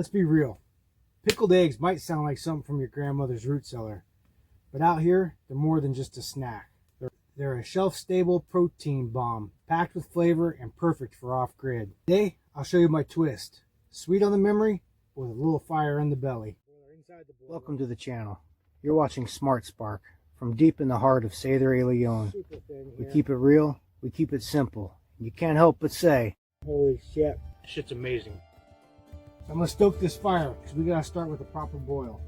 Let's be real. Pickled eggs might sound like something from your grandmother's root cellar, but out here, they're more than just a snack. They're a shelf-stable protein bomb, packed with flavor and perfect for off-grid. Today, I'll show you my twist. Sweet on the memory, with a little fire in the belly. Welcome to the channel. You're watching Smart Spark, from deep in the heart of Cellar, Leon. We keep it real, we keep it simple. You can't help but say, holy shit, shit's amazing. I'm gonna stoke this fire, because we gotta start with a proper boil.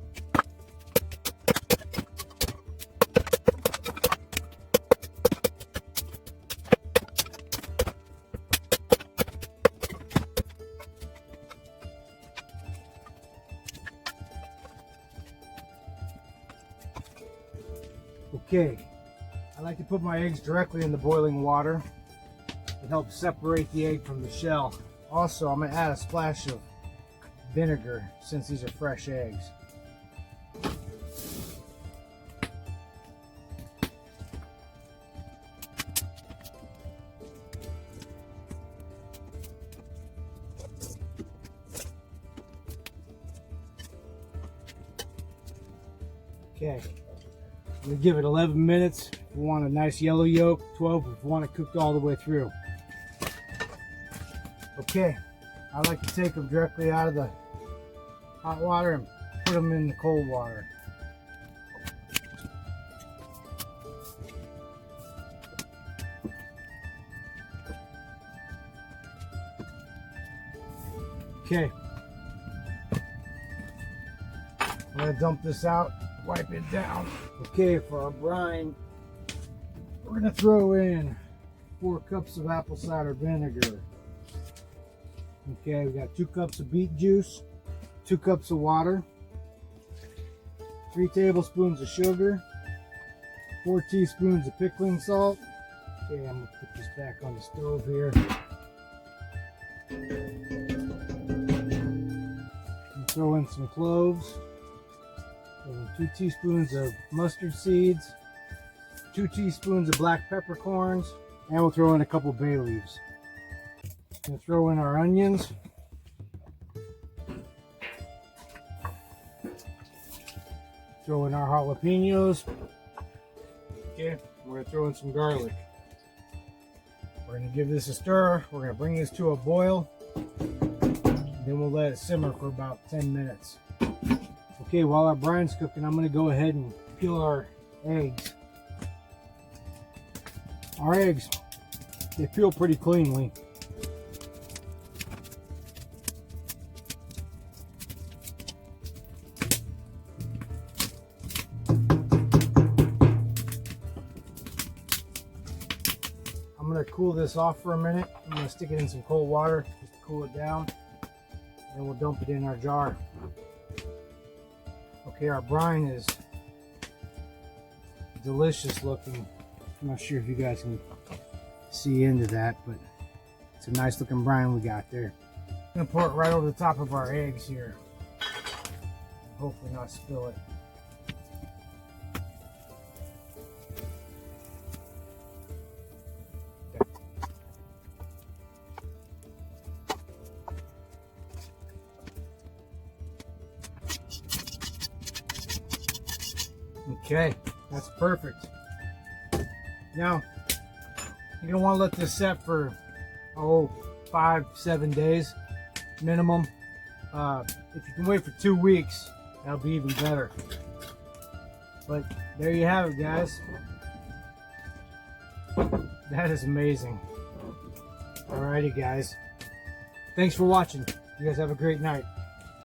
Okay, I like to put my eggs directly in the boiling water. It helps separate the egg from the shell. Also, I'm going to add a splash of vinegar since these are fresh eggs. Okay. I'm going to give it 11 minutes if we want a nice yellow yolk, 12 if we want it cooked all the way through. Okay, I like to take them directly out of the hot water and put them in the cold water. Okay, I'm going to dump this out. Wipe it down. Okay, for our brine, we're going to throw in 4 cups of apple cider vinegar. Okay, we got 2 cups of beet juice, 2 cups of water, 3 tablespoons of sugar, 4 teaspoons of pickling salt. Okay, I'm going to put this back on the stove here. And throw in some cloves. 2 teaspoons of mustard seeds, 2 teaspoons of black peppercorns, and we'll throw in a couple bay leaves. We'll throw in our onions, throw in our jalapeños. Okay, we're going to throw in some garlic. We're going to give this a stir. We're going to bring this to a boil, then we'll let it simmer for about 10 minutes. Okay, while our brine's cooking, I'm going to go ahead and peel our eggs. Our eggs, they peel pretty cleanly. I'm going to cool this off for a minute. I'm going to stick it in some cold water just to cool it down. And we'll dump it in our jar. Okay, our brine is delicious looking. I'm not sure if you guys can see into that, but it's a nice looking brine we got there. I'm gonna pour it right over the top of our eggs here. Hopefully not spill it. Okay, that's perfect. Now, you're gonna want to let this set for 5-7 days minimum. If you can wait for 2 weeks, that'll be even better. But there you have it, guys. That is amazing. Alrighty, guys. Thanks for watching. You guys have a great night.